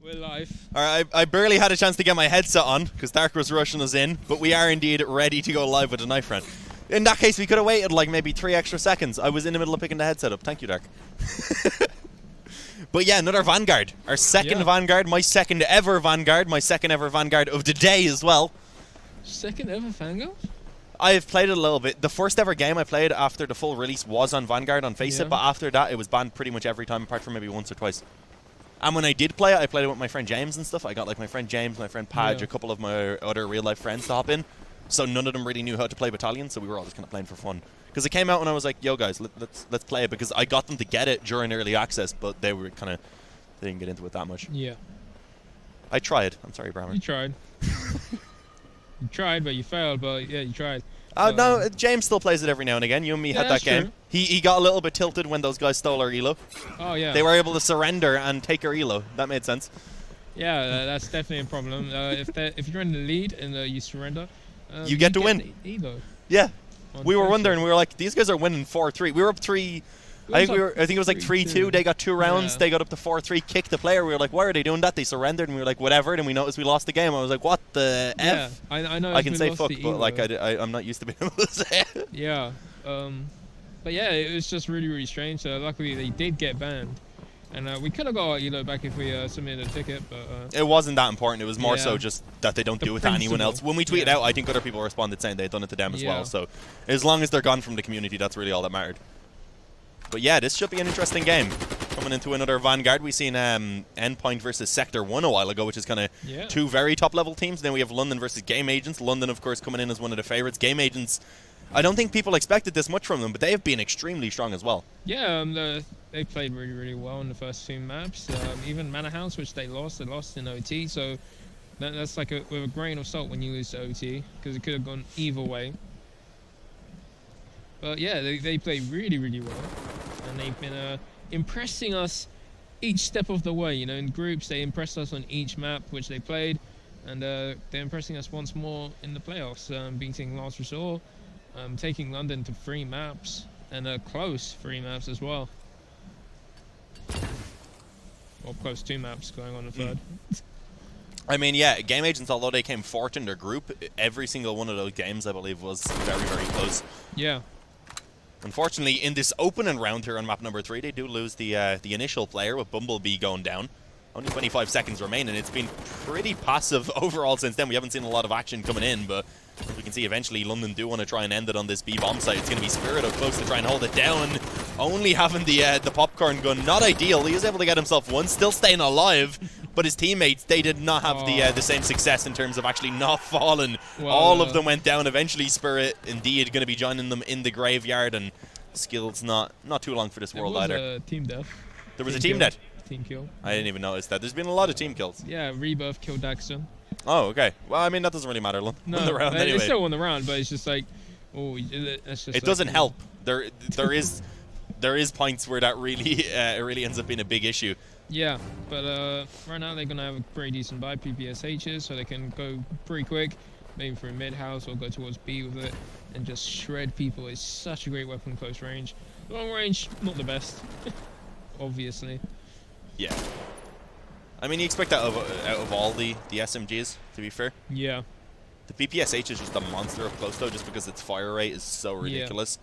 We're live. Alright, I barely had a chance to get my headset on because Dark was rushing us in, but we are indeed ready to go live with a knife round. In that case, we could have waited like maybe 3 extra seconds. I was in the middle of picking the headset up. Thank you, Dark. But yeah, another Vanguard. Our second Vanguard, my second ever Vanguard, my second ever Vanguard of the day as well. Second ever Vanguard? I've played it a little bit. The first ever game I played after the full release was on Vanguard on Faceit, but after that it was banned pretty much every time apart from maybe once or twice. And when I did play it, I played it with my friend James and stuff. I got like my friend James, my friend Padge, a couple of my other real life friends to hop in. So none of them really knew how to play Battalion, so we were all just kind of playing for fun. Because it came out and I was like, yo guys, let's play it, because I got them to get it during early access, but they were kind of, they didn't get into it that much. Yeah. I tried. I'm sorry, Brammer. You tried. You tried, but you failed, but yeah, you tried. No, James still plays it every now and again. You and me had that game. True. He got a little bit tilted when those guys stole our elo. Oh, yeah. They were able to surrender and take our elo. That made sense. Yeah, that's definitely a problem. If you're in the lead and you surrender, you get to win. Elo. Yeah. We were wondering, we were like, these guys are winning 4-3. We were up 3. I think it was like 3-2. They got 2 rounds. Yeah. They got up to 4-3, kicked the player. We were like, why are they doing that? They surrendered, and we were like, whatever. And we noticed we lost the game. I was like, what the F? I know. I can say fuck, but like I'm not used to being able to say it. Yeah. But yeah, it was just really, really strange. So luckily they did get banned. And we could have got our elo back if we submitted a ticket, but... it wasn't that important. It was more so just that they don't do it to anyone else. When we tweeted out, I think other people responded saying they'd done it to them as well. So as long as they're gone from the community, that's really all that mattered. But yeah, this should be an interesting game. Coming into another Vanguard, we seen Endpoint versus Sector 1 a while ago, which is kind of 2 very top-level teams. Then we have London versus Game Agents. London, of course, coming in as one of the favorites. Game Agents, I don't think people expected this much from them, but they have been extremely strong as well. Yeah, they played really, really well in the first 2 maps. Even Manor House, which they lost in OT. So that's like with a grain of salt when you lose to OT, because it could have gone either way. But yeah, they played really, really well. And they've been impressing us each step of the way. You know, in groups, they impressed us on each map which they played. And they're impressing us once more in the playoffs, beating Last Resort, taking London to 3 maps, and close 3 maps as well. Or close 2 maps going on the 3rd. I mean, yeah, Game Agents, although they came 4th in their group, every single one of those games, I believe, was very, very close. Yeah. Unfortunately, in this opening round here on map number 3, they do lose the initial player with Bumblebee going down. Only 25 seconds remaining. It's been pretty passive overall since then. We haven't seen a lot of action coming in, but as we can see, eventually London do want to try and end it on this B bomb site. It's going to be Spirit up close to try and hold it down. Only having the popcorn gun, not ideal. He was able to get himself one, still staying alive, but his teammates, they did not have the same success in terms of actually not falling. Well, all of them went down. Eventually, Spirit indeed going to be joining them in the graveyard, and skills not too long for this world either. There was a team death. There was a team death. Team kill. I didn't even notice that. There's been a lot of team kills. Yeah, Rebirth killed Daxton. Oh, okay. Well, I mean, that doesn't really matter. No, the round anyway. It's still on the round, but it's just like, oh, that's just. It doesn't help. There is points where that really really ends up being a big issue. Yeah, but right now they're gonna have a pretty decent buy PPSHs, so they can go pretty quick, maybe through mid house or go towards B with it, and just shred people. It's such a great weapon close range. Long range, not the best, obviously. Yeah. I mean, you expect that out of all the SMGs, to be fair. Yeah. The PPSH is just a monster up close, though, just because its fire rate is so ridiculous.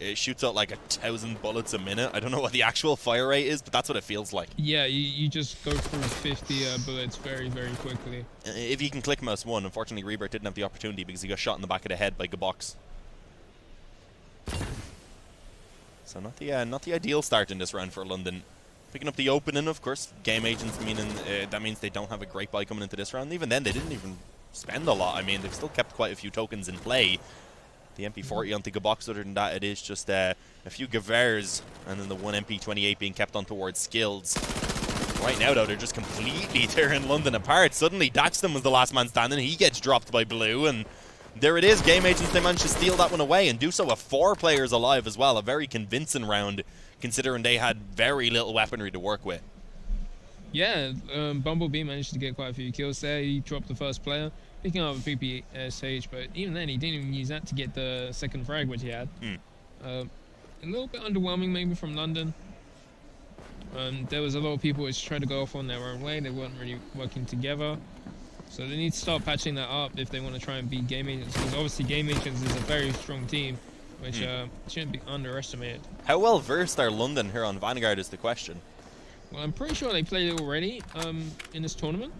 Yeah. It shoots out like 1,000 bullets a minute. I don't know what the actual fire rate is, but that's what it feels like. Yeah, you just go through 50 bullets very, very quickly. If you can click mouse 1, unfortunately, Rebirth didn't have the opportunity because he got shot in the back of the head by Gabox. So not the ideal start in this round for London. Picking up the opening, of course. Game Agents, meaning that means they don't have a great buy coming into this round. Even then, they didn't even spend a lot. I mean, they've still kept quite a few tokens in play. The MP40 onto Gabox, other than that, it is just a few Gavers, and then the 1 MP28 being kept on towards skills. Right now, though, they're just completely tearing London apart. Suddenly, Daxton was the last man standing. He gets dropped by Blue, and there it is. Game Agents, they managed to steal that one away and do so with 4 players alive as well. A very convincing round, considering they had very little weaponry to work with. Yeah, Bumblebee managed to get quite a few kills there. He dropped the first player, picking up a PPSH, but even then he didn't even use that to get the second frag which he had. A little bit underwhelming maybe from London. There was a lot of people which tried to go off on their own way. They weren't really working together. So they need to start patching that up if they want to try and beat Game Agents. Because obviously Game Agents is a very strong team, which shouldn't be underestimated. How well versed are London here on Vanguard is the question. Well, I'm pretty sure they played it already in this tournament.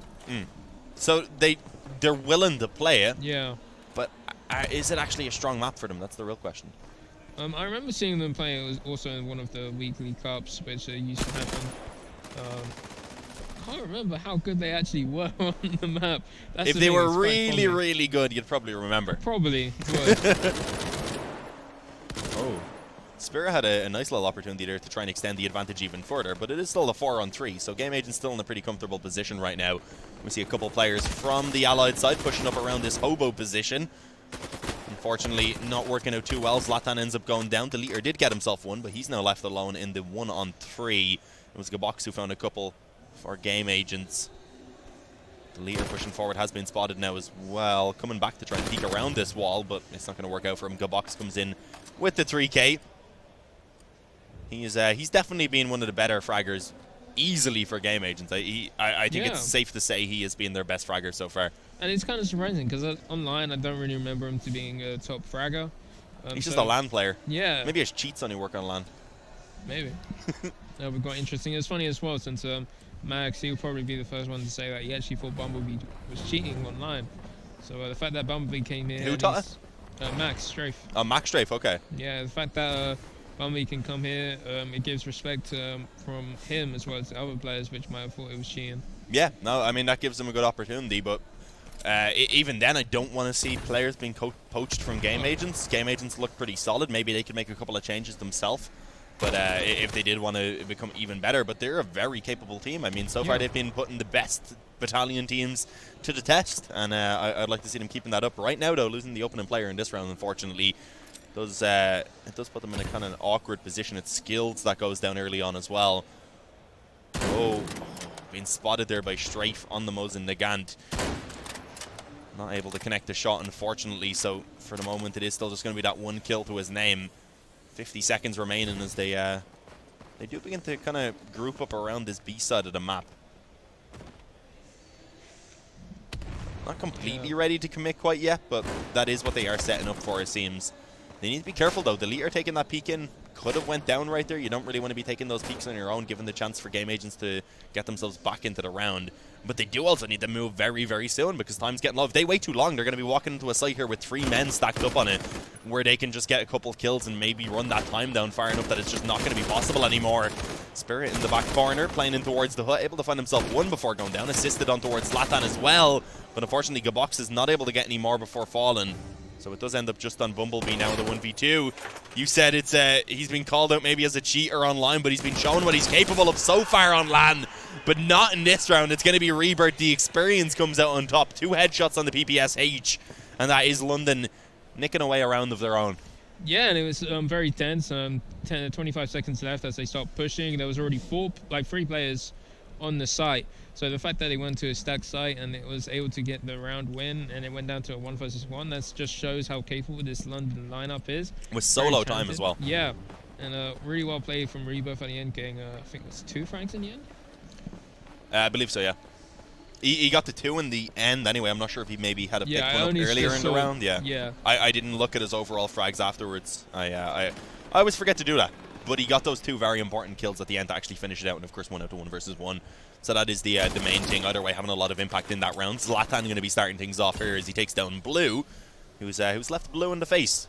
So they're willing to play it. Yeah. But is it actually a strong map for them? That's the real question. I remember seeing them play. It was also in one of the weekly cups, which used to happen. I can't remember how good they actually were on the map. That's If they were really, really good, you'd probably remember. Probably would. Oh. Spirit had a nice little opportunity there to try and extend the advantage even further, but it is still a 4-on-3, so Game Agent's still in a pretty comfortable position right now. We see a couple players from the Allied side pushing up around this hobo position. Unfortunately, not working out too well. Zlatan ends up going down. The leader did get himself one, but he's now left alone in the 1-on-3. It was Gabox who found a couple for Game Agents. The leader pushing forward has been spotted now as well. Coming back to try and peek around this wall, but it's not going to work out for him. Gabox comes in with the 3K. He's definitely been one of the better fraggers easily for Game Agents. I think it's safe to say he has been their best fragger so far. And it's kind of surprising because online I don't really remember him to being a top fragger. He's just a LAN player. Yeah. Maybe he has cheats on he work on LAN. Maybe. That would be quite interesting. It's funny as well since Max, he'll probably be the first one to say that he actually thought Bumblebee was cheating online. So the fact that Bumblebee came here... Who taught us? Max Strafe. Oh, Max Strafe, okay. Yeah, the fact that Bumblebee can come here, it gives respect from him as well as the other players which might have thought it was cheating. Yeah, no, I mean, that gives them a good opportunity, but even then, I don't want to see players being poached from Game Agents. Game Agents look pretty solid. Maybe they could make a couple of changes themselves. But if they did want to become even better, but they're a very capable team. I mean, so far they've been putting the best Battalion teams to the test, and I'd like to see them keeping that up. Right now, though, losing the opening player in this round, unfortunately, it does put them in a kind of awkward position. It's Skills that goes down early on as well. Oh, being spotted there by Strafe on the Mosin Nagant. Not able to connect the shot, unfortunately, so for the moment it is still just going to be that one kill to his name. 50 seconds remaining as they do begin to kind of group up around this B side of the map. Not completely ready to commit quite yet, but that is what they are setting up for, it seems. They need to be careful, though. The leader taking that peek in could have went down right there. You don't really want to be taking those peeks on your own, given the chance for Game Agents to get themselves back into the round. But they do also need to move very, very soon because time's getting low. If they wait too long, they're going to be walking into a site here with 3 men stacked up on it where they can just get a couple of kills and maybe run that time down far enough that it's just not going to be possible anymore. Spirit in the back corner, playing in towards the hut, able to find himself one before going down, assisted on towards Zlatan as well. But unfortunately, Gabox is not able to get any more before falling. So it does end up just on Bumblebee now in the 1v2. You said it's he's been called out maybe as a cheater online, but he's been shown what he's capable of so far on LAN. But not in this round. It's going to be Rebirth. The experience comes out on top. 2 headshots on the PPSH. And that is London nicking away a round of their own. Yeah, and it was very tense. 25 seconds left as they start pushing. There was already 3 players on the site. So the fact that they went to a stacked site and it was able to get the round win and it went down to a 1 versus 1, that just shows how capable this London lineup is. With solo time as well. Yeah, and really well played from Rebirth at the end, getting I think it was 2 franks in the end. I believe so, yeah. He got to 2 in the end anyway. I'm not sure if he maybe had a pick one up earlier in the round. Yeah. I didn't look at his overall frags afterwards. I always forget to do that. But he got those 2 very important kills at the end to actually finish it out, and of course 1 out to 1 versus 1. So that is the main thing. Either way, having a lot of impact in that round. Zlatan going to be starting things off here as he takes down Blue, who's left Blue in the face.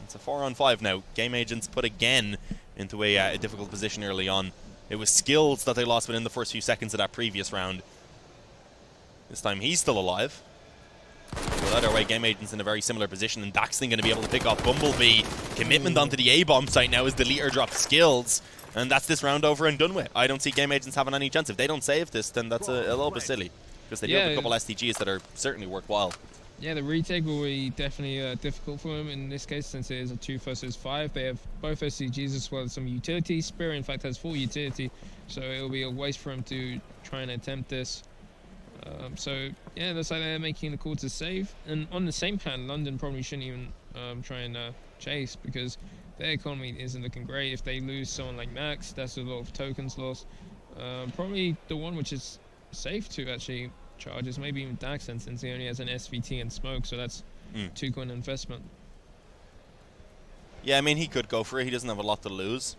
It's a 4-on-5 now. Game Agents put again into a difficult position early on. It was Skills that they lost within the first few seconds of that previous round. This time he's still alive. But either way, Game Agents in a very similar position, and Daxton going to be able to pick off Bumblebee. Commitment onto the A-bomb site now as the leader drops Skills. And that's this round over and done with. I don't see Game Agents having any chance. If they don't save this, then that's a little bit silly. Because they do have a couple STGs that are certainly worthwhile. Yeah, the retake will be definitely difficult for them in this case, since it is a 2 versus 5. They have both SCGs as well as some utility. Spirit, in fact, has full utility, so it will be a waste for him to try and attempt this. So, yeah, looks like they're making the call to save. And on the same hand, London probably shouldn't even try and chase, because their economy isn't looking great. If they lose someone like Max, that's a lot of tokens lost. Probably the one which is safe to actually charge is maybe even Daxon, since he only has an SVT and smoke, so that's 2 coin investment. Yeah, I mean, he could go for it. He doesn't have a lot to lose.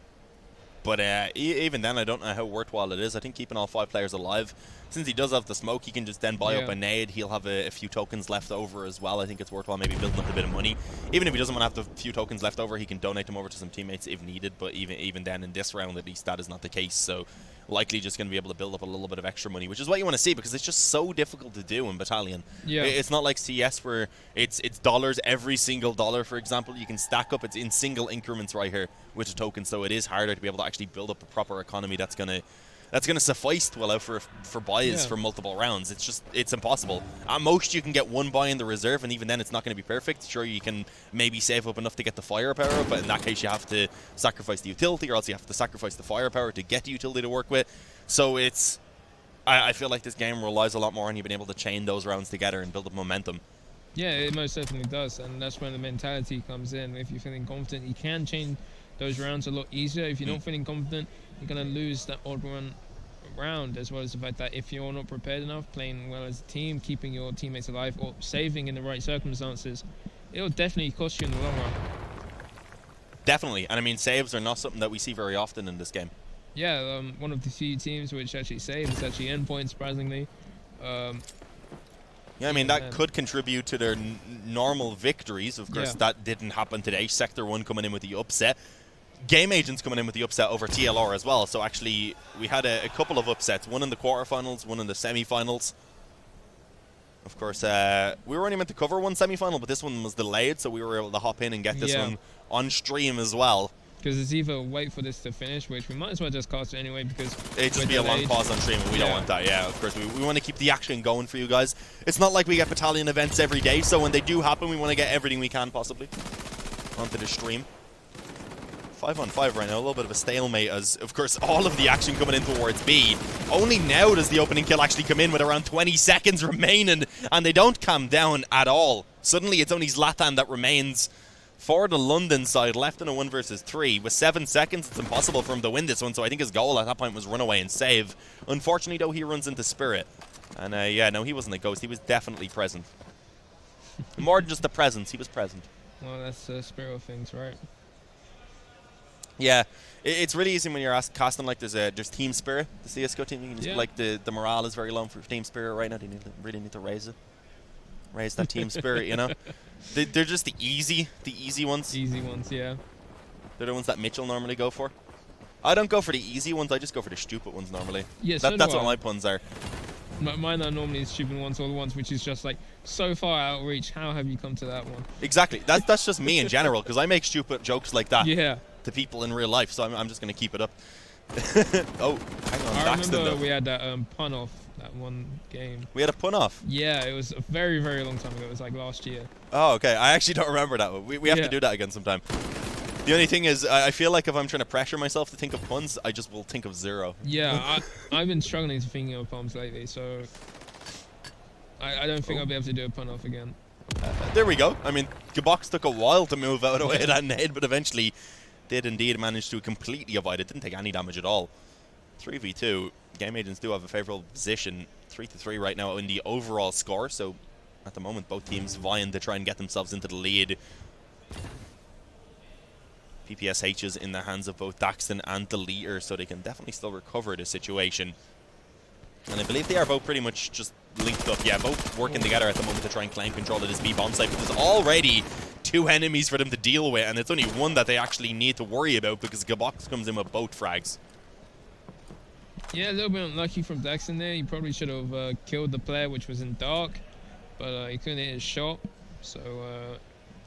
But even then, I don't know how worthwhile it is. I think keeping all 5 players alive, since he does have the smoke, he can just then buy up a nade. He'll have a few tokens left over as well. I think it's worthwhile maybe building up a bit of money. Even if he doesn't want to have the few tokens left over, he can donate them over to some teammates if needed. But even then, in this round, at least, that is not the case. So likely just going to be able to build up a little bit of extra money, which is what you want to see, because it's just so difficult to do in Battalion. Yeah. It's not like CS where it's dollars every single dollar, for example. You can stack up. It's in single increments right here with a token, so it is harder to be able to actually build up a proper economy that's gonna suffice to allow for buys for multiple rounds. It's impossible. At most, you can get 1 buy in the reserve, and even then, it's not going to be perfect. Sure, you can maybe save up enough to get the firepower, but in that case, you have to sacrifice the utility, or else you have to sacrifice the firepower to get the utility to work with. So I feel like this game relies a lot more on you being able to chain those rounds together and build up momentum. Yeah, it most certainly does, and that's when the mentality comes in. If you're feeling confident, you can chain those rounds a lot easier. If you're not feeling confident, you're going to lose that odd one round, as well as the fact that if you're not prepared enough, playing well as a team, keeping your teammates alive, or saving in the right circumstances, it'll definitely cost you in the long run. Definitely, and I mean, saves are not something that we see very often in this game. Yeah, one of the few teams which actually save is actually Endpoint, surprisingly. Yeah, I mean, that could contribute to their normal victories. Of course, that didn't happen today. Sector 1 coming in with the upset. Game Agents coming in with the upset over TLR as well. So actually, we had a couple of upsets. One in the quarterfinals, one in the semi-finals. Of course, we were only meant to cover one semi-final, but this one was delayed, so we were able to hop in and get this one on stream as well. Because it's either wait for this to finish, which we might as well just cast it anyway, because it'd just be a long pause on stream, and we don't want that. Yeah, of course, we want to keep the action going for you guys. It's not like we get Battalion events every day, so when they do happen, we want to get everything we can possibly onto the stream. 5-on-5 right now, a little bit of a stalemate, as of course all of the action coming in towards B. Only now does the opening kill actually come in with around 20 seconds remaining, and they don't calm down at all. Suddenly it's only Zlatan that remains for the London side, left in a 1 versus 3. With 7 seconds, it's impossible for him to win this one, so I think his goal at that point was run away and save. Unfortunately, though, he runs into Spirit. And yeah, no, he wasn't a ghost. He was definitely present. More than just a presence, he was present. Well, that's the spirit of things, right? Yeah, it's really easy when you're casting like there's team spirit. The CS:GO team, you can just, like the morale is very low for team spirit right now. They really need to raise that team spirit. You know, they're just the easy ones. Easy ones, yeah. They're the ones that Mitchell normally go for. I don't go for the easy ones. I just go for the stupid ones normally. Yeah, that's what my puns are. Mine are normally the stupid ones, or the ones which is just like so far out of reach. How have you come to that one? Exactly. That's just me in general, because I make stupid jokes like that. Yeah. To people in real life, so I'm just going to keep it up. Oh, hang on. I remember we had that pun off that one game. We had a pun off? Yeah, it was a very, very long time ago. It was like last year. Oh, okay. I actually don't remember that one. We have to do that again sometime. The only thing is, I feel like if I'm trying to pressure myself to think of puns, I just will think of zero. Yeah, I've been struggling to think of puns lately, so I don't think I'll be able to do a pun off again. There we go. I mean, Gabox took a while to move out of the way of that nade, but eventually did indeed manage to completely avoid it. Didn't take any damage at all. 3v2. Game Agents do have a favorable position. 3-3 right now in the overall score. So at the moment, both teams vying to try and get themselves into the lead. PPSH is in the hands of both Daxton and Deleter, so they can definitely still recover the situation. And I believe they are both pretty much just linked up. Yeah, both working together at the moment to try and claim control of this B bomb site, but there's already 2 enemies for them to deal with, and it's only one that they actually need to worry about, because Gabox comes in with both frags. Yeah, a little bit unlucky from Daxton there. He probably should have killed the player which was in dark, but he couldn't hit his shot, so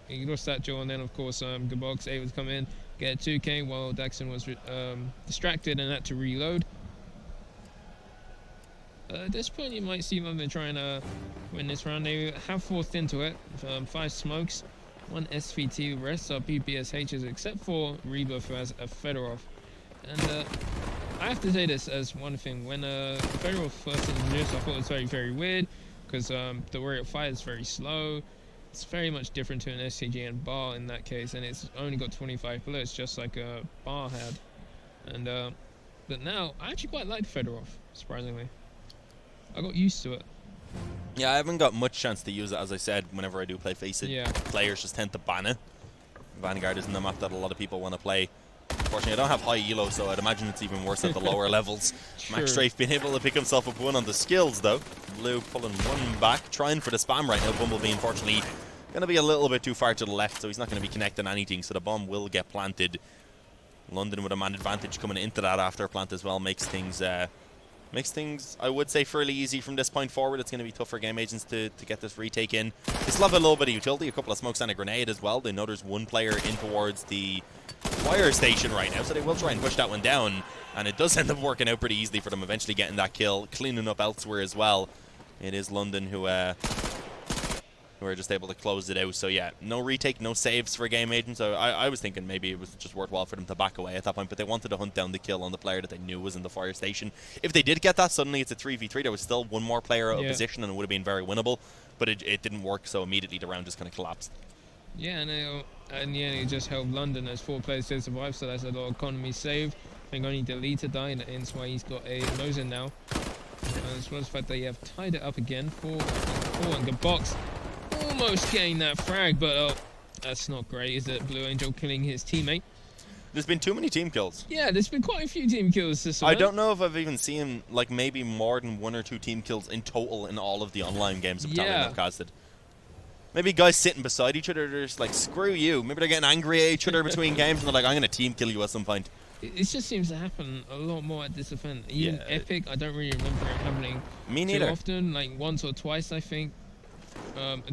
he lost that duel. And then of course Gabox able to come in, get a 2k while Daxton was distracted and had to reload. At this point, you might see them trying to win this round. They have forced into it. 5 smokes, 1 SVT, rest are PPSHs, except for Rebirth, who has a Fedorov. And I have to say this as one thing. When Fedorov first introduced, I thought it was very, very weird, because the Warrior fight is very slow. it's very much different to an SCG and bar in that case, and it's only got 25 bullets, just like a bar had. And but now I actually quite like the Fedorov, surprisingly. I got used to it. Yeah, I haven't got much chance to use it, as I said. Whenever I do play Face It, Yeah. players just tend to ban it. Vanguard isn't a map that a lot of people want to play. Unfortunately, I don't have high elo, so I'd imagine it's even worse at the lower levels. Sure. Max Strafe being able to pick himself up one on the skills, though. Blue pulling one back, trying for the spam right now. Bumblebee, unfortunately, going to be a little bit too far to the left, so he's not going to be connecting anything, so the bomb will get planted. London with a man advantage coming into that after plant as well makes things, I would say, fairly easy from this point forward. It's going to be tough for game agents to get this retake in. They still have a little bit of utility, a couple of smokes and a grenade as well. They know there's one player in towards the fire station right now, so they will try and push that one down. And it does end up working out pretty easily for them, eventually getting that kill, cleaning up elsewhere as well. It is London who are just able to close it out. So yeah, no retake, no saves for game agent. So I was thinking maybe it was just worthwhile for them to back away at that point, but they wanted to hunt down the kill on the player that they knew was in the fire station. If they did get that, suddenly it's a 3v3. There was still one more player out of position and it would have been very winnable, but it didn't work, so immediately the round just kind of collapsed. Yeah, and in the end it just helped London as 4 players did survive, so that's a lot of economy saved. I think only Delete to die, and that's why he's got a nose in now. As well as the fact that you have tied it up again. 4 and good box. Almost getting that frag, but that's not great, is it? Blue Angel killing his teammate. There's been too many team kills. Yeah, there's been quite a few team kills this one. I don't know if I've even seen like maybe more than 1 or 2 team kills in total in all of the online games that Battalion have casted. Maybe guys sitting beside each other, they're just like, screw you. Maybe they're getting angry at each other between games and they're like, I'm going to team kill you at some point. It just seems to happen a lot more at this event. Even Epic, I don't really remember it happening too often, like once or twice, I think.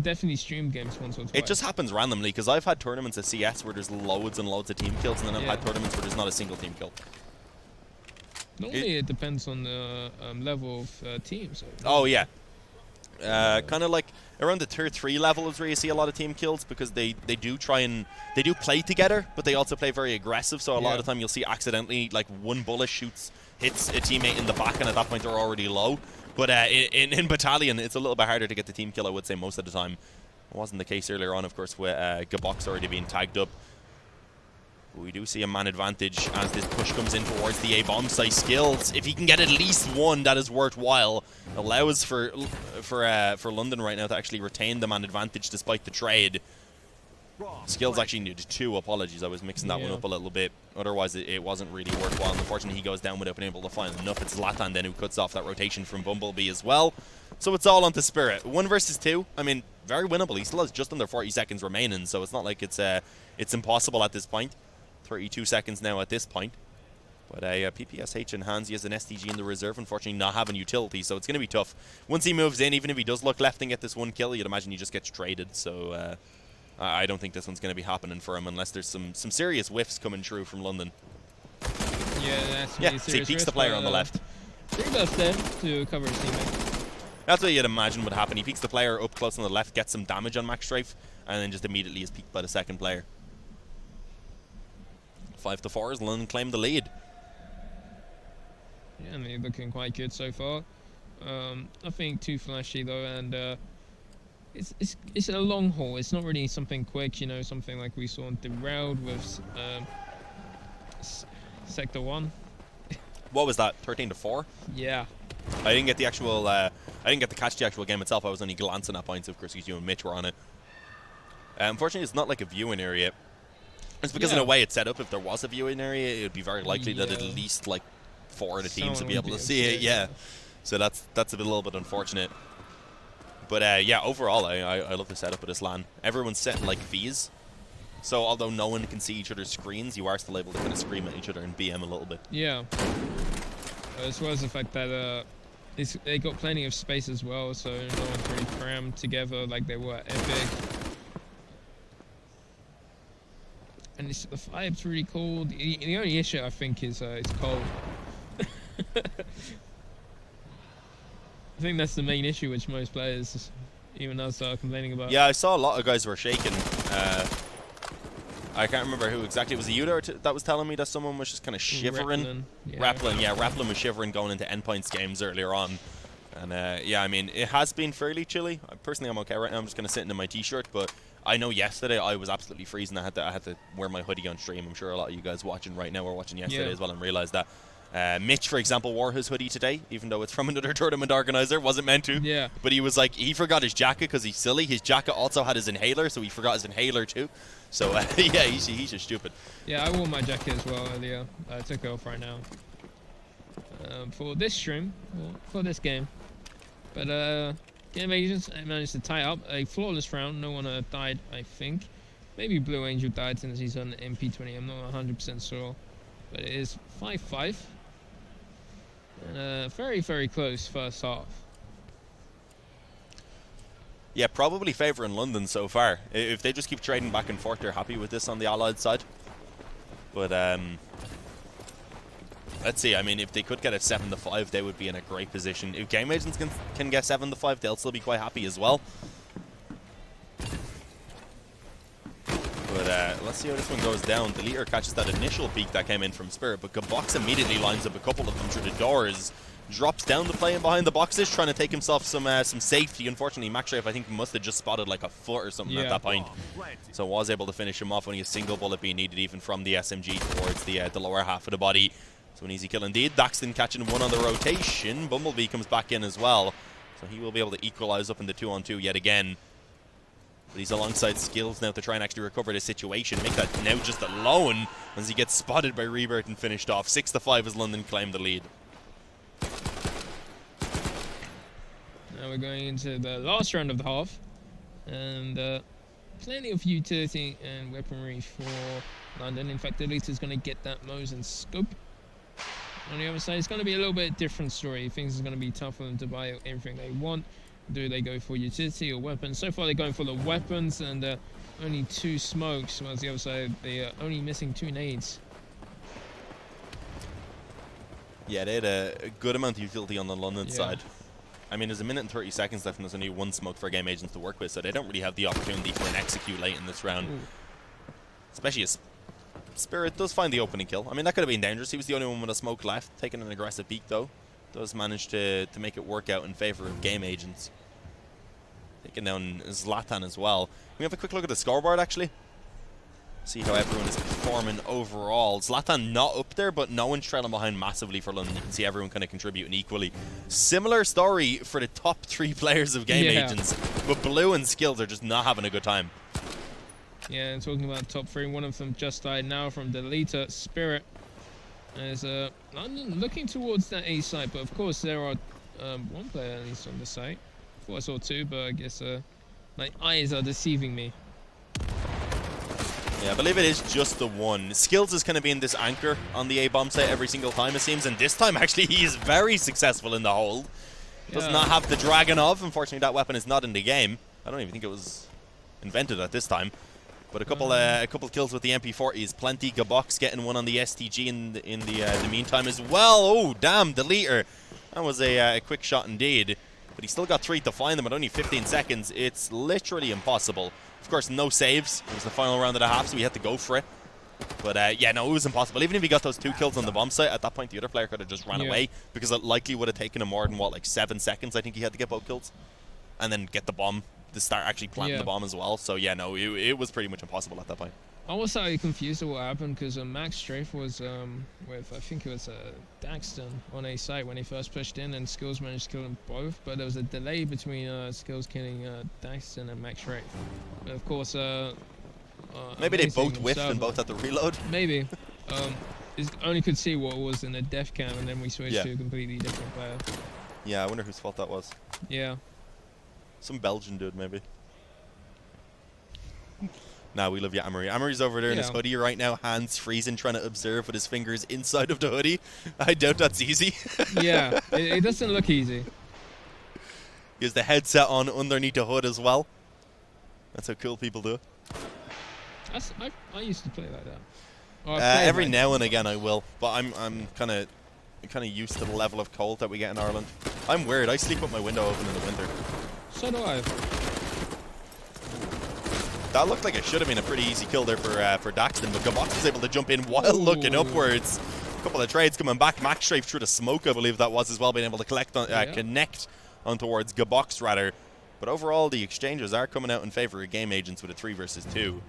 Definitely stream games once or twice. It just happens randomly, because I've had tournaments at CS where there's loads and loads of team kills, and then I've had tournaments where there's not a single team kill. Normally it depends on the level of teams. Oh yeah. Kind of like around the tier 3 level is where you see a lot of team kills, because they do play together, but they also play very aggressive, so a lot of the time you'll see accidentally like one bullet hits a teammate in the back, and at that point they're already low. But in Battalion, it's a little bit harder to get the team kill, I would say, most of the time. It wasn't the case earlier on, of course, with Gabox already being tagged up. We do see a man advantage as this push comes in towards the A-bomb site. Skills, if he can get at least one, that is worthwhile. Allows for London right now to actually retain the man advantage despite the trade. Skills actually needed 2, apologies, I was mixing that one up a little bit. Otherwise it wasn't really worthwhile. Unfortunately, he goes down without being able to find enough. It's Zlatan then who cuts off that rotation from Bumblebee as well. So it's all onto Spirit. 1 versus 2, I mean, very winnable. He still has just under 40 seconds remaining, so it's not like it's impossible at this point. 32 seconds now at this point. But PPSH and Hansi has an STG in the reserve, unfortunately not having utility, so it's going to be tough. Once he moves in, even if he does look left and get this 1 kill, you'd imagine he just gets traded, so I don't think this one's going to be happening for him unless there's some serious whiffs coming through from London. Yeah, so he peeks the player on the left. 3 buffs there to cover his teammate. That's what you'd imagine would happen. He peeks the player up close on the left, gets some damage on Max Strafe, and then just immediately is peeked by the second player. 5-4 as London claim the lead. Yeah, and they're looking quite good so far. Nothing too flashy though, and it's a long haul. It's not really something quick, you know, something like we saw on Derailed with Sector 1. What was that? 13-4? Yeah. I didn't get the actual. I didn't get to catch the actual game itself. I was only glancing at points, of course, because you and Mitch were on it. Unfortunately, it's not like a viewing area. It's because in a way it's set up. If there was a viewing area, it would be very likely that at least like 4 of the teams would be able to see it. Yeah. So that's a little bit unfortunate. But yeah, overall, I love the setup of this LAN. Everyone's setting like V's. So although no one can see each other's screens, you are still able to kind of scream at each other and BM a little bit. Yeah. As well as the fact that they got plenty of space as well, so no one's really crammed together like they were at Epic. And the vibe's really cool. The only issue I think is it's cold. I think that's the main issue which most players, even us, are complaining about. Yeah, I saw a lot of guys were shaking. I can't remember who exactly. It was Yuda that was telling me that someone was just kind of shivering. Rappelin was shivering going into Endpoints games earlier on. And yeah, I mean, it has been fairly chilly. personally, I'm okay right now. I'm just kind of sitting in my t-shirt, but I know yesterday I was absolutely freezing. I had to wear my hoodie on stream. I'm sure a lot of you guys watching right now were watching yesterday as well and realized that. Mitch, for example, wore his hoodie today, even though it's from another tournament organizer. Wasn't meant to. Yeah. But he was like, he forgot his jacket because he's silly. His jacket also had his inhaler, so he forgot his inhaler too. So, yeah, he's just stupid. Yeah, I wore my jacket as well earlier. I took it off right now. For this stream, for this game. But, Game Agents managed to tie up a flawless round. No one died, I think. Maybe Blue Angel died since he's on MP20. I'm not 100% sure. But it is 5-5. And very, very close first half. Yeah, probably favouring London so far. If they just keep trading back and forth, they're happy with this on the Allied side. But let's see. I mean, if they could get it 7-5, they would be in a great position. If Game Agents can get 7-5, they'll still be quite happy as well. But let's see how this one goes down. The leader catches that initial peek that came in from Spirit, but Gabox immediately lines up a couple of them through the doors. Drops down the play in behind the boxes, trying to take himself some safety. Unfortunately, MaxRafe, I think, must have just spotted like a foot or something at that point. So was able to finish him off, only a single bullet being needed even from the SMG towards the lower half of the body. So an easy kill indeed. Daxton catching one on the rotation. Bumblebee comes back in as well. So he will be able to equalize up in the 2-on-2 yet again. But he's alongside Skills now to try and actually recover the situation. Make that now just alone as he gets spotted by Rebirth and finished off. 6-5 as London claim the lead. Now we're going into the last round of the half. And plenty of utility and weaponry for London. In fact, Elite is going to get that Mosin scope. On the other side, it's going to be a little bit different story. Things are going to be tough for them to buy everything they want. Do they go for utility or weapons? So far, they're going for the weapons, and only 2 smokes. Whereas the other side, they are only missing 2 nades. Yeah, they had a good amount of utility on the London side. I mean, there's a minute and 30 seconds left, and there's only 1 smoke for Game Agents to work with, so they don't really have the opportunity for an execute late in this round. Ooh. Especially as Spirit does find the opening kill. I mean, that could have been dangerous. He was the only one with a smoke left, taking an aggressive peek, though. Does manage to make it work out in favor of Game Agents. Taking down Zlatan as well. Can we have a quick look at the scoreboard, actually? See how everyone is performing overall. Zlatan not up there, but no one's trailing behind massively for London. You can see everyone kind of contributing equally. Similar story for the top 3 players of Game Agents, but Blue and Skills are just not having a good time. Yeah, and talking about top 3, one of them just died now from Deleta. Spirit. There's London looking towards that A site, but of course there are 1 player at least on the site. Thought I saw 2, but I guess my eyes are deceiving me. Yeah, I believe it is just the 1. Skills is kind of being this anchor on the A-bomb site every single time, it seems, and this time actually he is very successful in the hold. Does not have the Dragonov. Unfortunately, that weapon is not in the game. I don't even think it was invented at this time. But a couple kills with the MP40 is plenty. Gabox getting one on the STG in the meantime as well. Oh, damn, Deleter. That was a quick shot indeed. But he still got 3 to find them at only 15 seconds. It's literally impossible. Of course, no saves. It was the final round of the half, so we had to go for it. But yeah, no, it was impossible. Even if he got those 2 kills on the bomb site, at that point the other player could have just ran away, because it likely would have taken him more than, what, like 7 seconds, I think he had to get both kills. And then get the bomb, to start actually planting the bomb as well. So yeah, no, it was pretty much impossible at that point. I was slightly confused at what happened, because Max Strafe was with, I think it was Daxton on A site when he first pushed in, and Skills managed to kill them both, but there was a delay between Skills killing Daxton and Max Strafe. But of course, maybe they both whiffed and both had to reload. Maybe. Only could see what was in the death cam, and then we switched to a completely different player. Yeah, I wonder whose fault that was. Yeah. Some Belgian dude, maybe. Nah, we love you, Amory. Amory's over there in his hoodie right now, hands freezing, trying to observe with his fingers inside of the hoodie. I doubt that's easy. Yeah, it doesn't look easy. He has the headset on underneath the hood as well. That's how cool people do it. I used to play like that. Every now and again I will, but I'm kind of used to the level of cold that we get in Ireland. I'm weird. I sleep with my window open in the winter. So do I. That looked like it should have been a pretty easy kill there for Daxton, but Gabox was able to jump in while looking upwards. A couple of trades coming back. Max Strafe through the smoke, I believe that was as well, being able to connect on towards Gabox rather. But overall, the exchanges are coming out in favor of Game Agents with a 3 versus 2.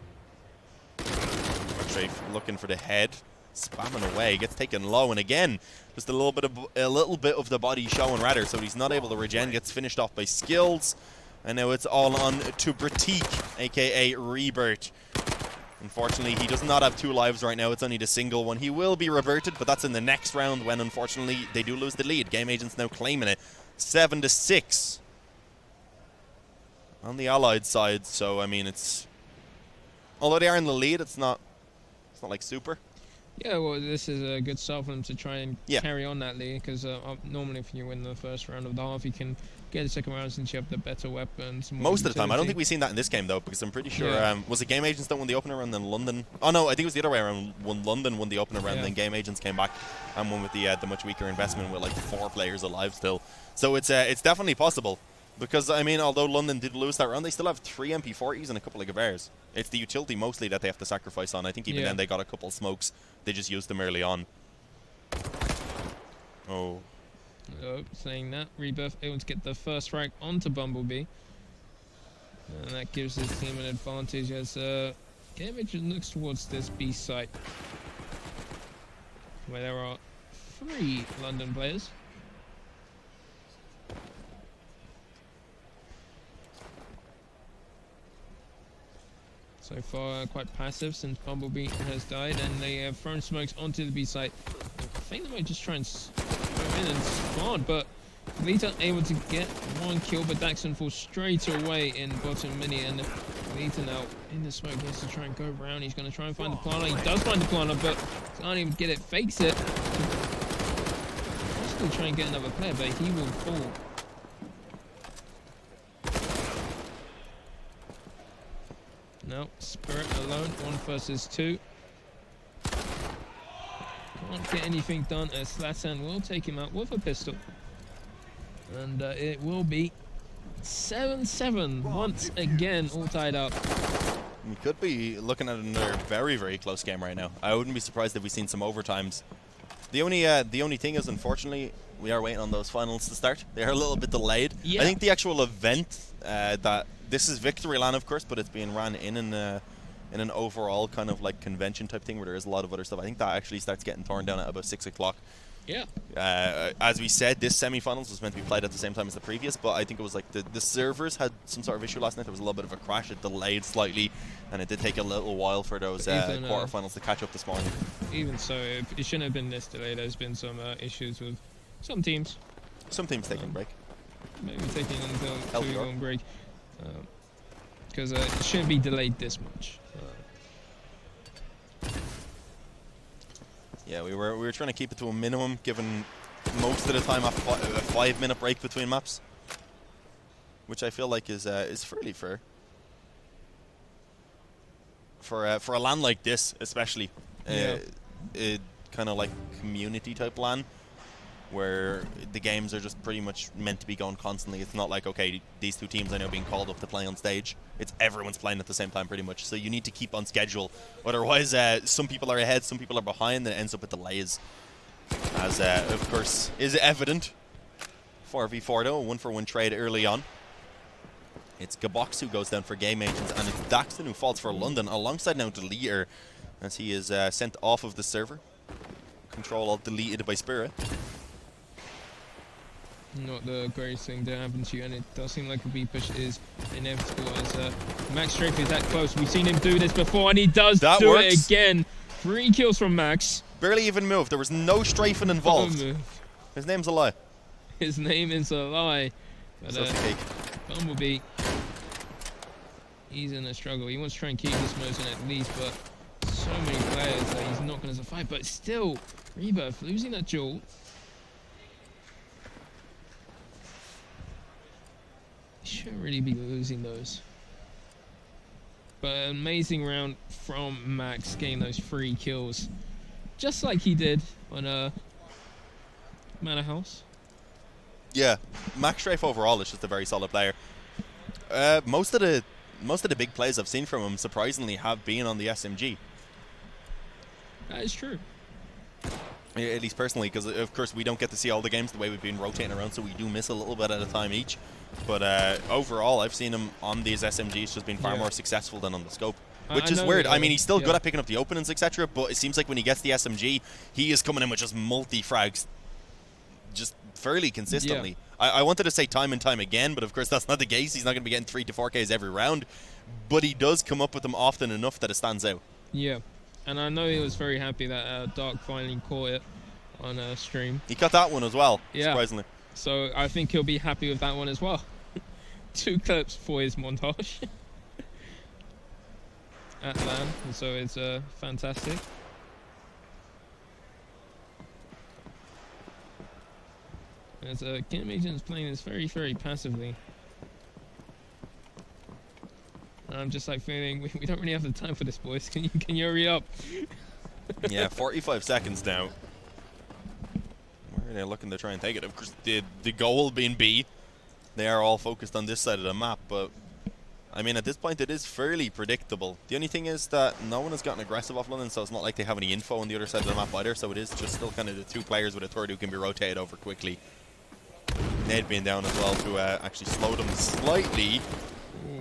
Strafe looking for the head, spamming away, gets taken low, and again, just a little bit of the body showing rather, so he's not able to regen, gets finished off by Skills, and now it's all on to Bratique, aka Rebirth. Unfortunately, he does not have 2 lives right now, it's only the single one. He will be reverted, but that's in the next round when, unfortunately, they do lose the lead. Game Agents now claiming it, 7-6 on the Allied side, so, I mean, it's... Although they are in the lead, it's not like super. Yeah, well, this is a good start for them to try and Yeah. carry on that lead, because normally if you win the first round of the half, you can get the second round since you have the better weapons. Most of the time. I don't think we've seen that in this game, though, because I'm pretty sure... Yeah. Was it Game Agents that won the opener and then London... Oh, no, I think it was the other way around. London won the opener round, then Game Agents came back and won with the much weaker investment with, like, 4 players alive still. So it's definitely possible. Because, I mean, although London did lose that round, they still have 3 MP40s and a couple of Gavairs. It's the utility mostly that they have to sacrifice on. I think even then they got a couple smokes. They just used them early on. Oh. Saying that, Rebirth able to get the first frag onto Bumblebee. And that gives his team an advantage as Game Agent looks towards this B site, where there are 3 London players. So far, quite passive since Bumblebee has died, and they have thrown smokes onto the B site. I think they might just try and go in and spawn, but Lita able to get 1 kill, but Daxon falls straight away in bottom mini, and Lita now in the smoke. He has to try and go around. He's going to try and find the planner. He does find the planner, but can't even get it. Fakes it. Still try and get another player, but he will fall. No, Spirit alone, 1 versus 2. Can't get anything done as Zlatan will take him out with a pistol. And it will be 7-7 once again, all tied up. We could be looking at another very, very close game right now. I wouldn't be surprised if we've seen some overtimes. The only thing is, unfortunately, we are waiting on those finals to start. They are a little bit delayed. Yeah. I think the actual event that this is Victory LAN, of course, but it's being ran in an overall kind of like convention type thing where there is a lot of other stuff. I think that actually starts getting torn down at about 6 o'clock. Yeah. As we said, this semi-finals was meant to be played at the same time as the previous, but I think it was like the servers had some sort of issue last night. There was a little bit of a crash. It delayed slightly, and it did take a little while for those quarterfinals to catch up this morning. Even so, it shouldn't have been this delayed. There's been some issues with some teams. Some teams taking a break. Maybe taking until Healthy too long break. Because it shouldn't be delayed this much. Yeah, we were trying to keep it to a minimum, given most of the time a 5-minute break between maps, which I feel like is fairly fair for a LAN like this, especially kind of like community type LAN, where the games are just pretty much meant to be going constantly. It's not like, okay, these 2 teams are now being called up to play on stage. It's everyone's playing at the same time pretty much. So you need to keep on schedule. Otherwise, some people are ahead, some people are behind, and it ends up with delays. As, of course, is evident. 4v4 though, a 1-for-1 trade early on. It's Gabox who goes down for Game Agents, and it's Daxton who falls for London, alongside now Deleter, as he is sent off of the server. Control all deleted by Spirit. Not the greatest thing to happen to you, and it does seem like a B push is inevitable as Max Strafe is that close. We've seen him do this before, and he does do it again. 3 kills from Max. Barely even moved. There was no strafing involved. His name's a lie. His name is a lie. But Bumblebee, he's in a struggle. He wants to try and keep this motion at least, but so many players that he's not going to survive. But still, Rebirth losing that duel. Shouldn't really be losing those. But an amazing round from Max, getting those 3 kills. Just like he did on Manor House. Yeah, Max Strafe overall is just a very solid player. Most of the big plays I've seen from him, surprisingly, have been on the SMG. That is true. At least personally, because of course we don't get to see all the games the way we've been rotating around, so we do miss a little bit at a time each. But overall, I've seen him on these SMGs just been far more successful than on the scope, which is weird. I mean, he's still good at picking up the openings, etc. But it seems like when he gets the SMG, he is coming in with just multi-frags, just fairly consistently. I wanted to say time and time again, but of course that's not the case. He's not going to be getting 3 to 4Ks every round, but he does come up with them often enough that it stands out. Yeah. And I know he was very happy that Dark finally caught it on stream. He got that one as well, surprisingly. So I think he'll be happy with that one as well. 2 clips for his montage at LAN, so it's fantastic. As Game Agent's playing this very, very passively. I'm just like feeling we don't really have the time for this, boys. Can you hurry up? Yeah, 45 seconds now. Where are they looking to try and take it? Of course, the goal being B. They are all focused on this side of the map, but I mean, at this point, it is fairly predictable. The only thing is that no one has gotten aggressive off London, so it's not like they have any info on the other side of the map either. So it is just still kind of the 2 players with a third who can be rotated over quickly. Ned being down as well to actually slow them slightly.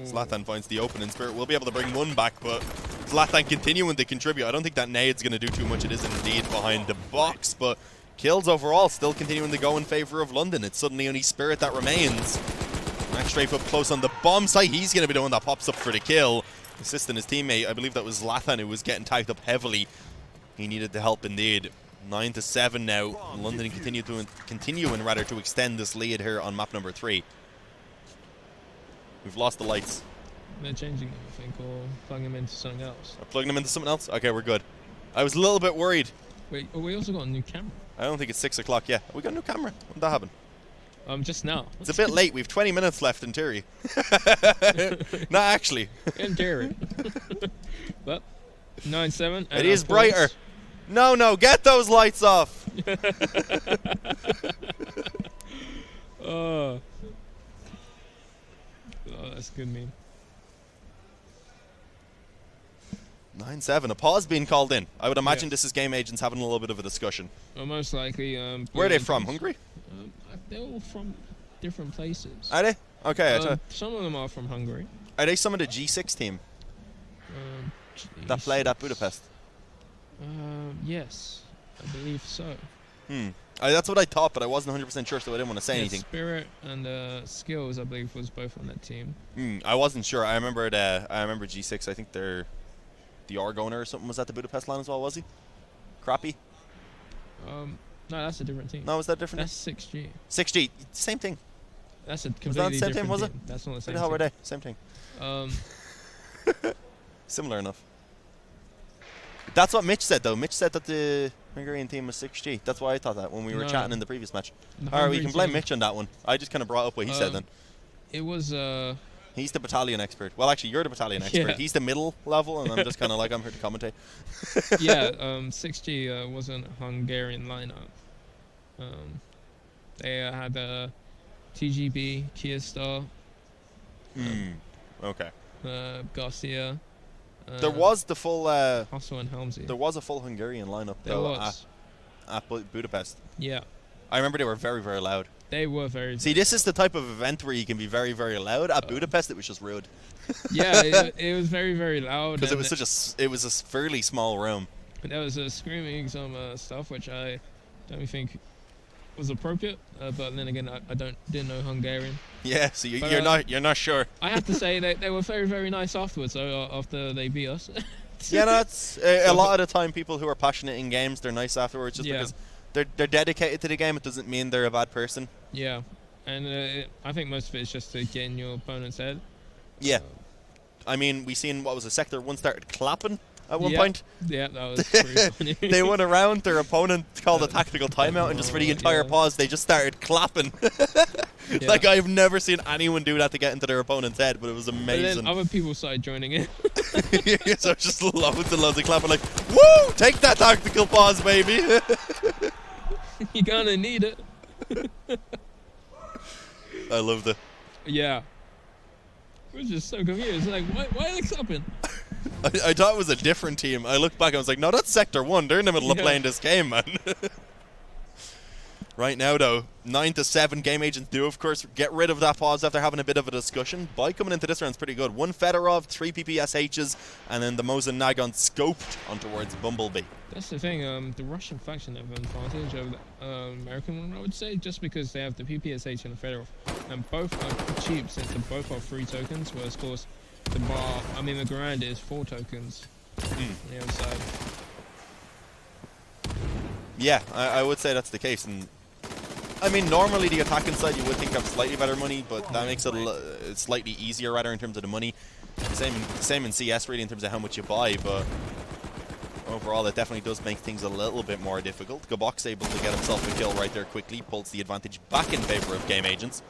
Zlatan finds the opening. Spirit will be able to bring one back, but Zlatan continuing to contribute. I don't think that nade's going to do too much. It is indeed behind the box, but kills overall still continuing to go in favor of London. It's suddenly only Spirit that remains. Max Strafe up close on the bomb site. He's going to be the one that pops up for the kill. Assisting his teammate. I believe that was Zlatan who was getting tagged up heavily. He needed the help indeed. 9 to 7 now. London continuing rather to extend this lead here on map number 3. We've lost the lights. They're changing them, I think, or plugging them into something else. Plugging them into something else? Okay, we're good. I was a little bit worried. Wait, we also got a new camera. I don't think it's 6 o'clock yet. We got a new camera. When did that happen? Just now. It's a bit late. We've 20 minutes left in theory. Not actually. In theory. But 9-7. It is brighter. No, get those lights off. Oh, that's a good meme. 9-7. A pause being called in. I would imagine this is Game Agents having a little bit of a discussion. Well, most likely. Where are they from? Hungary? They're all from different places. Are they? Okay. Some of them are from Hungary. Are they some of the G6 team that played at Budapest? Yes, I believe so. That's what I thought, but I wasn't 100% sure, so I didn't want to say anything. Spirit and Skills, I believe, was both on that team. I wasn't sure. I remember G6. I think they're the Argoner or something was at the Budapest LAN as well, was he? Crappy? No, that's a different team. No, was that different? That's 6G. 6G, same thing. That's a completely different team. Was it? That's not the same. Where the hell were they? Same thing. Similar enough. That's what Mitch said, though. Mitch said that the Hungarian team was 6G. That's why I thought that when we were chatting in the previous match. Alright, we can blame Mitch on that one. I just kind of brought up what he said then. It was He's the Battalion expert. Well, actually, you're the Battalion expert. Yeah. He's the middle level, and I'm just kind of like, I'm here to commentate. Yeah, 6G wasn't a Hungarian lineup. They had TGB, Kiastar. Okay. Garcia. There was the full. Hustle and Helmsy. There was a full Hungarian lineup though at Budapest. Yeah. I remember they were very, very loud. They were very. See, this is the type of event where you can be very, very loud. At Budapest, it was just rude. Yeah, it was very, very loud. Because it was a fairly small room. There was screaming some stuff which I don't think was appropriate. But then again, I didn't know Hungarian. Yeah, so you're not sure. I have to say they were very, very nice afterwards. So after they beat us. Yeah, that's a lot of the time. People who are passionate in games, they're nice afterwards, just because they're dedicated to the game. It doesn't mean they're a bad person. Yeah, and I think most of it is just to get in your opponent's head. Yeah, I mean, we seen what was a Sector 1 started clapping at one point. Yeah, that was pretty funny. They went around, their opponent called a tactical timeout, and just for the entire pause, they just started clapping. Like, I've never seen anyone do that to get into their opponent's head, but it was amazing. And then other people started joining in. So just loads and loads of clapping, like, woo! Take that tactical pause, baby! You're gonna need it. I loved it. Yeah. It was just so confused. Like, why are they clapping? I thought it was a different team. I looked back, I was like, no, that's Sector 1. They're in the middle of playing this game, man. Right now, though, 9-7. Game agents do, of course, get rid of that pause after having a bit of a discussion. By coming into this round is pretty good. 1 Fedorov, 3 PPSHs, and then the Mosin Nagon scoped on towards Bumblebee. That's the thing, the Russian faction have an advantage over the American one, I would say, just because they have the PPSH and the Fedorov. And both are cheap since they both are 3 tokens, whereas, of course, the Garand is 4 tokens on the other side. Yeah, I would say that's the case. And I mean, normally the attacking side you would think have slightly better money, but that makes it slightly easier rather in terms of the money. Same in CS really in terms of how much you buy, but overall it definitely does make things a little bit more difficult. Gabok's able to get himself a kill right there quickly, pulls the advantage back in favor of Game Agents.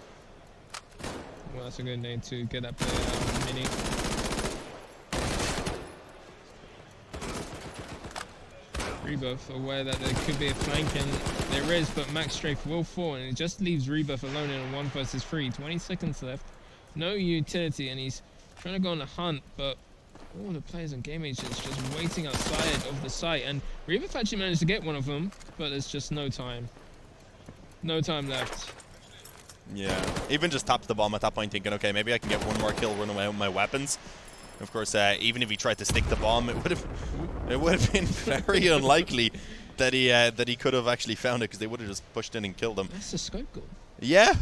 Well, that's a good name to get that player out of the mini. Rebuff aware that there could be a flank, and there is, but Max Strafe will fall, and it just leaves Rebuff alone in a 1 versus 3. 20 seconds left, no utility, and he's trying to go on a hunt, but all the players on Game Agents just waiting outside of the site, and Rebuff actually managed to get one of them, but there's just no time. No time left. Yeah, even just tapped the bomb at that point thinking, okay, maybe I can get one more kill, run away with my weapons. Of course, even if he tried to stick the bomb, it would have been very unlikely that he could have actually found it, because they would have just pushed in and killed him. That's a scope goal. Yeah,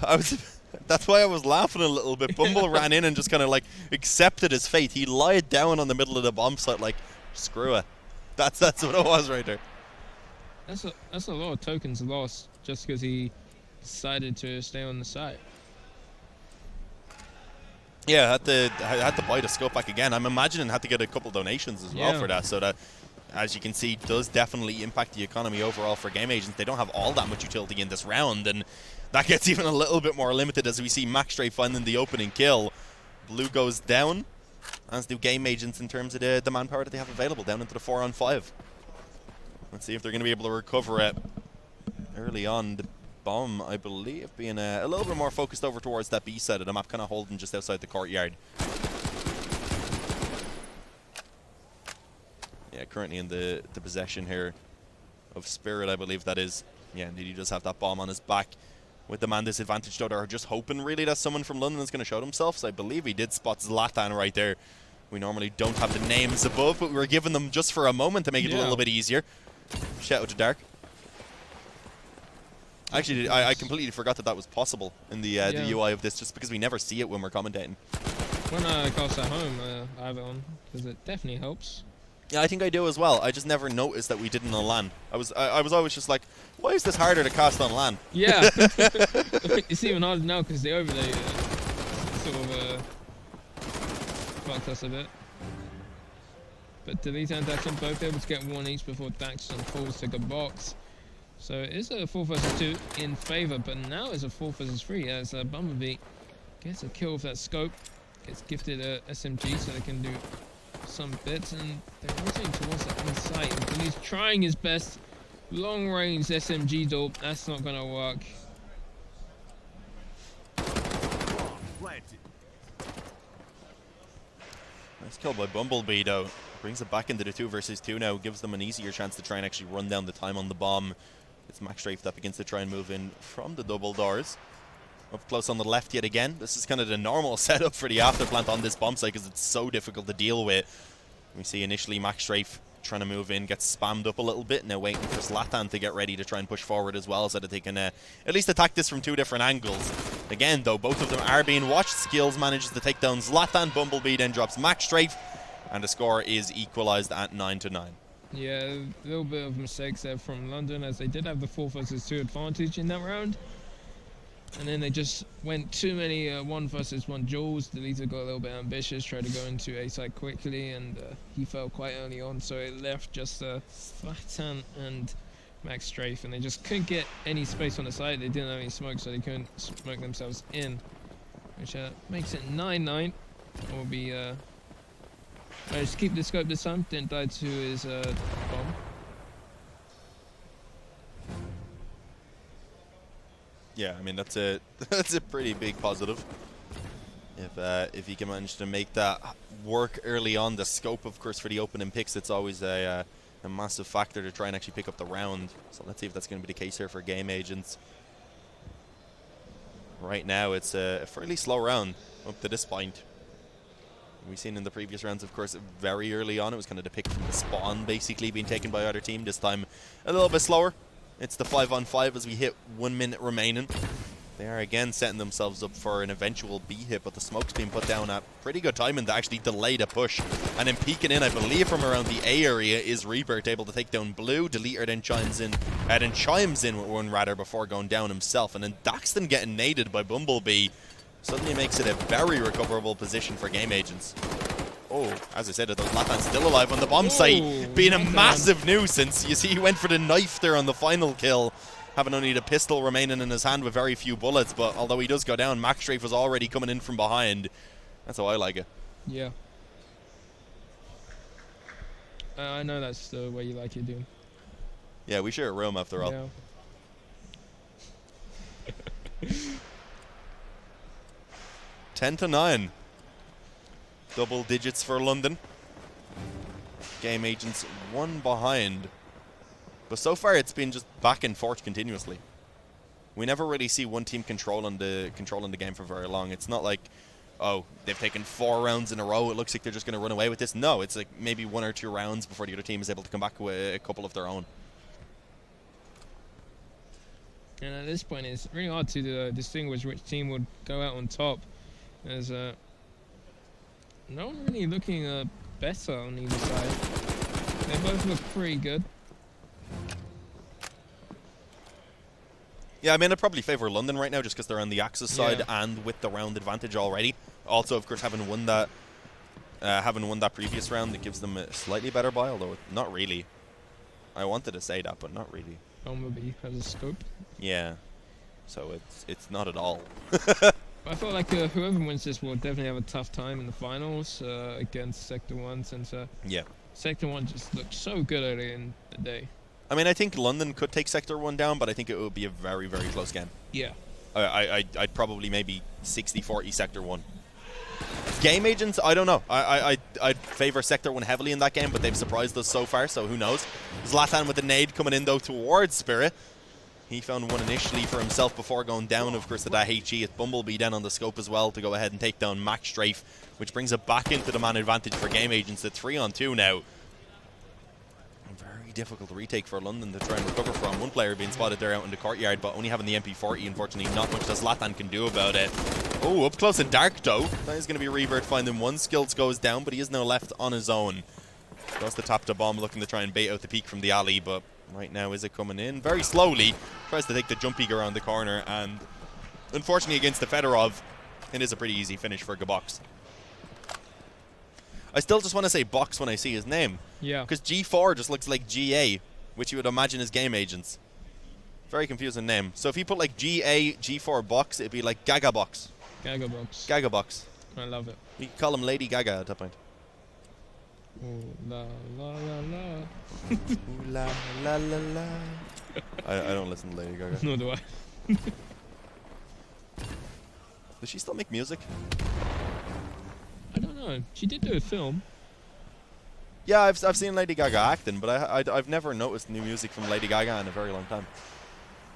that's why I was laughing a little bit. Bumble ran in and just kind of like accepted his fate. He lied down on the middle of the bomb site like, screw it. That's what it was right there. That's a lot of tokens lost just because he decided to stay on the site. Yeah, I had to buy the scope back again. I'm imagining had to get a couple donations as well for that, so that, as you can see, does definitely impact the economy overall for Game Agents. They don't have all that much utility in this round, and that gets even a little bit more limited as we see Max Stray finding the opening kill. Blue goes down, as do Game Agents in terms of the manpower that they have available, down into the 4-on-5. Let's see if they're going to be able to recover it early on. The bomb, I believe, being a little bit more focused over towards that B side of the map, kind of holding just outside the courtyard. Yeah, currently in the possession here of Spirit, I believe that is. Yeah, indeed, he does have that bomb on his back. With the man disadvantage, though, they're just hoping really that someone from London is going to show themselves. I believe he did spot Zlatan right there. We normally don't have the names above, but we were giving them just for a moment to make it a little bit easier. Shout out to Dark. Actually, I completely forgot that was possible in the UI of this, just because we never see it when we're commentating. When I cast at home, I have it on, because it definitely helps. Yeah, I think I do as well. I just never noticed that we didn't on LAN. I was always just like, why is this harder to cast on LAN? Yeah. It's even harder now because the overlay sort of fucked us a bit. But Delete and Daxon both able to get one each before Daxon falls to Gabok's. So it is a 4 versus 2 in favor, but now it's a 4 versus 3 as Bumblebee gets a kill with that scope, gets gifted a SMG so they can do some bits, and they're rotating towards the on-site. And he's trying his best. Long-range SMG dope, that's not going to work. Nice kill by Bumblebee, though. Brings it back into the 2 versus 2 now, gives them an easier chance to try and actually run down the time on the bomb. It's Max Strafe that begins to try and move in from the double doors. Up close on the left yet again. This is kind of the normal setup for the afterplant on this bomb site because it's so difficult to deal with. We see initially Max Strafe trying to move in, gets spammed up a little bit, now waiting for Zlatan to get ready to try and push forward as well so that they can at least attack this from 2 different angles. Again, though, both of them are being watched. Skills manages to take down Zlatan. Bumblebee then drops Max Strafe, and the score is equalized at 9-9. Yeah, a little bit of mistakes there from London, as they did have the 4 versus 2 advantage in that round. And then they just went too many 1 versus 1 duels. Delita got a little bit ambitious, tried to go into A side quickly, and he fell quite early on, so it left just Zlatan and Max Strafe, and they just couldn't get any space on the side. They didn't have any smoke, so they couldn't smoke themselves in, which makes it 9-9. Will be managed to keep the scope this time, didn't die to his bomb. Yeah, I mean, that's a pretty big positive. If he can manage to make that work early on. The scope, of course, for the opening picks, it's always a massive factor to try and actually pick up the round. So let's see if that's going to be the case here for Game Agents. Right now, it's a fairly slow round up to this point. We've seen in the previous rounds, of course, very early on, it was kind of the pick from the spawn basically being taken by either team. This time, a little bit slower. It's the 5-on-5 as we hit 1 minute remaining. They are again setting themselves up for an eventual B hit, but the smoke's being put down at pretty good timing to actually delay the push. And then peeking in, I believe, from around the A area is Rebirth able to take down Blue. Deleter then chimes in with one rather before going down himself. And then Daxton getting naded by Bumblebee suddenly makes it a very recoverable position for Game Agents. Oh, as I said, Latan's still alive on the bomb site, being a massive nuisance. You see, he went for the knife there on the final kill, having only the pistol remaining in his hand with very few bullets. But although he does go down, Max Strafe was already coming in from behind. That's how I like it. Yeah. I know that's the way you like it, dude. Yeah, we share a room after all. Yeah. 10-9. Double digits for London. Game Agents one behind. But so far it's been just back and forth continuously. We never really see one team controlling the game for very long. It's not like, oh, they've taken 4 rounds in a row. It looks like they're just going to run away with this. No, it's like maybe 1 or 2 rounds before the other team is able to come back with a couple of their own. And at this point, it's really hard to distinguish which team would go out on top. There's no one really looking better on either side. They both look pretty good. Yeah, I mean, I'd probably favour London right now just because they're on the Axis side and with the round advantage already. Also, of course, having won that previous round, it gives them a slightly better buy, although not really. I wanted to say that, but not really. Bumblebee has a scope. Yeah, so it's not at all. I feel like whoever wins this will definitely have a tough time in the finals against Sector 1, since Sector 1 just looked so good early in the day. I mean, I think London could take Sector 1 down, but I think it would be a very, very close game. Yeah. I'd probably maybe 60-40 Sector 1. Game Agents, I don't know. I'd favour Sector 1 heavily in that game, but they've surprised us so far, so who knows. Zlatan with the nade coming in, though, towards Spirit. He found one initially for himself before going down. Of course, that HE, it's Bumblebee down on the scope as well to go ahead and take down Max Strafe, which brings it back into the man advantage for Game Agents at 3-on-2 now. Very difficult retake for London to try and recover from. One player being spotted there out in the courtyard, but only having the MP40, unfortunately, not much that Zlatan can do about it. Oh, up close and dark, though. That is going to be Rebirth finding one. Skills goes down, but he is now left on his own. Goes to top the bomb, looking to try and bait out the peak from the alley, but right now, is it coming in? Very slowly. Tries to take the jump eager around the corner, and unfortunately against the Fedorov, it is a pretty easy finish for Gabox. I still just want to say Box when I see his name. Yeah. Because G4 just looks like GA, which you would imagine is Game Agents. Very confusing name. So if you put like GA, G4 Box, it'd be like Gaga Box. Gaga Box. Gaga Box. I love it. You could call him Lady Gaga at that point. Ooh, la la la la. Ooh, la la la la. I don't listen to Lady Gaga. Nor do I. Does she still make music? I don't know. She did do a film. Yeah, I've seen Lady Gaga acting, but I've never noticed new music from Lady Gaga in a very long time.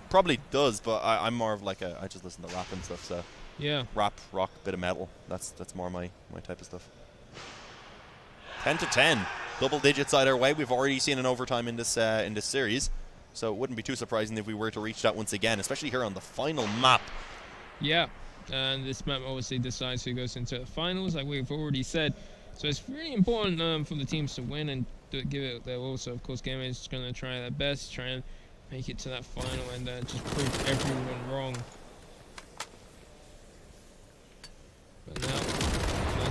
Probably does, but I'm more of like I just listen to rap and stuff, so yeah. Rap, rock, bit of metal. That's more my type of stuff. 10-10, double digits either way. We've already seen an overtime in this series, so it wouldn't be too surprising if we were to reach that once again, especially here on the final map. Yeah, and this map obviously decides who goes into the finals, like we've already said. So it's really important for the teams to win and give it their all. So of course, Game Age is going to try their best, try and make it to that final, and just prove everyone wrong. But now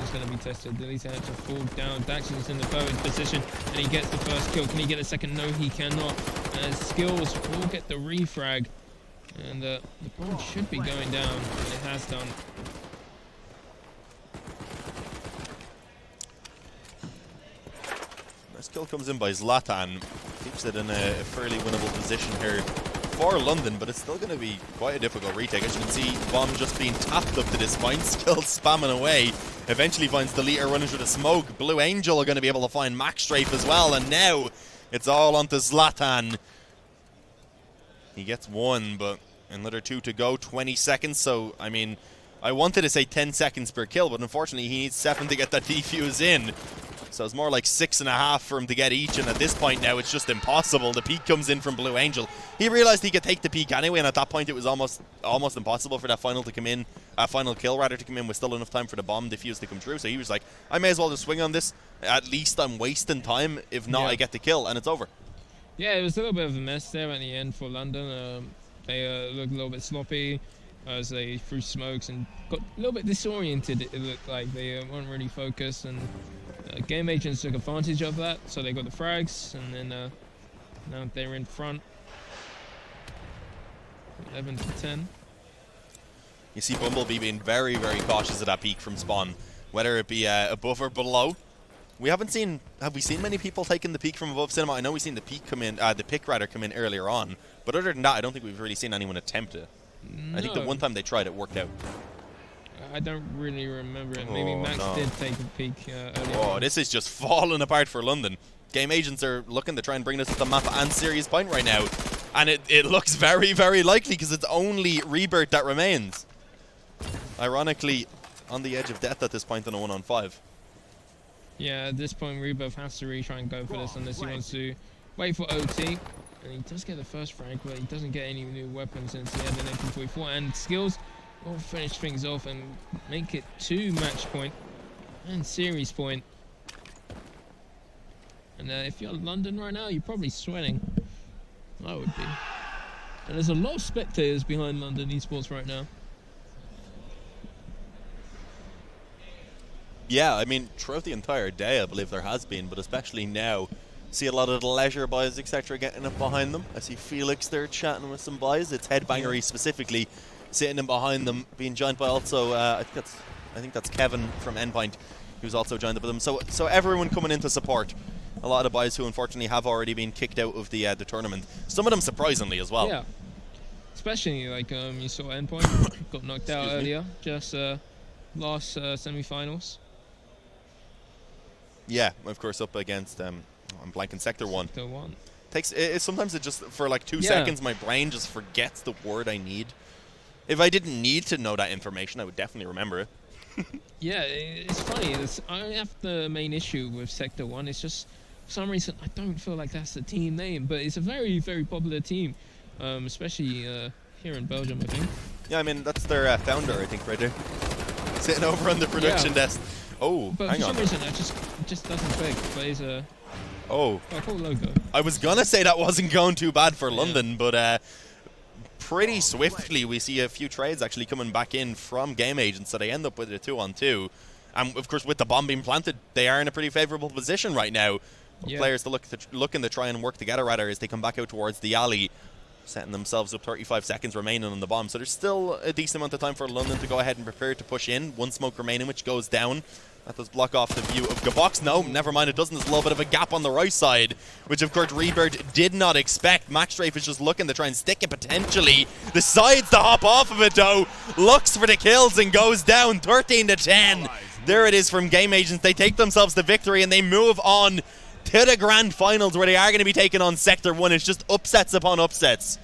is going to be tested. Deleter had to fall down. Daxton's in the forward position, and he gets the first kill. Can he get a second? No, he cannot. And Skills will get the refrag, and the bomb should be going down, and it has done. Nice kill comes in by Zlatan. Keeps it in a fairly winnable position here for London, but it's still going to be quite a difficult retake. As you can see, Bomb just being tapped up to this point, still spamming away. Eventually finds the leader running through the smoke. Blue Angel are going to be able to find Max Strafe as well, and now it's all onto Zlatan. He gets one, but another 2 to go, 20 seconds. So, I mean, I wanted to say 10 seconds per kill, but unfortunately he needs 7 to get that defuse in. So it's more like 6.5 for him to get each, and at this point now it's just impossible. The peek comes in from Blue Angel. He realized he could take the peek anyway, and at that point it was almost impossible for that final to come in, final kill rather to come in with still enough time for the bomb defuse to come through. So he was like, I may as well just swing on this. At least I'm wasting time. If not, I get the kill, and it's over. Yeah, it was a little bit of a mess there at the end for London. They looked a little bit sloppy as they threw smokes and got a little bit disoriented. It looked like they weren't really focused, and Game Agents took advantage of that, so they got the frags, and then now they're in front, 11 to 10. You see Bumblebee being very, very cautious of that peek from spawn, whether it be above or below. We haven't seen. Have we seen many people taking the peek from above cinema? I know we've seen the peek come in, the pick rather come in earlier on, but other than that, I don't think we've really seen anyone attempt it. No. I think the one time they tried it worked out. I don't really remember it. Maybe Max did take a peek earlier. Oh, this is just falling apart for London. Game Agents are looking to try and bring this to the map and Serious Point right now, and it looks very, very likely because it's only Rebirth that remains. Ironically, on the edge of death at this point on a 1-on-5. Yeah, at this point, Rebirth has to really try and go for this unless he wants to wait for OT. And he does get the first frag, but he doesn't get any new weapons since he had an MP44. And skills will finish things off and make it 2 match point and series point. And if you're London right now, you're probably sweating. I would be. And there's a lot of spectators behind London Esports right now. Yeah, I mean, throughout the entire day, I believe there has been, but especially now, see a lot of the leisure boys, etc., getting up behind them. I see Felix there chatting with some boys. It's Headbangery specifically sitting in behind them, being joined by also, I think that's Kevin from Endpoint, who's also joined up with them. So everyone coming in to support. A lot of boys who unfortunately have already been kicked out of the tournament. Some of them surprisingly as well. Yeah, especially like you saw Endpoint got knocked out earlier, just last semi-finals. Yeah, of course, up against I'm blanking Sector 1. Sector 1. Sometimes it just for like 2 seconds my brain just forgets the word I need. If I didn't need to know that information, I would definitely remember it. Yeah, it's funny. I have the main issue with Sector 1. It's just for some reason I don't feel like that's the team name, but it's a very, very popular team, especially here in Belgium, I think. Yeah, I mean that's their founder, I think, right there, sitting over on the production desk. Oh, but hang on. For some reason, it just doesn't click. Plays a cool logo. I was gonna say that wasn't going too bad for London, but pretty swiftly we see a few trades actually coming back in from Game Agents, so they end up with a 2-on-2. And of course, with the bomb being planted, they are in a pretty favourable position right now. Yeah. Players to looking to try and work together rather as they come back out towards the alley, setting themselves up 35 seconds remaining on the bomb. So there's still a decent amount of time for London to go ahead and prepare to push in. 1 smoke remaining, which goes down. That does block off the view of Gabox. No, never mind, it doesn't. There's a little bit of a gap on the right side, which of course Rebirth did not expect. Max Strafe is just looking to try and stick it potentially. Decides to hop off of it though. Looks for the kills and goes down 13 to 10. There it is from Game Agents. They take themselves the victory and they move on to the grand finals where they are going to be taking on Sector 1. It's just upsets upon upsets.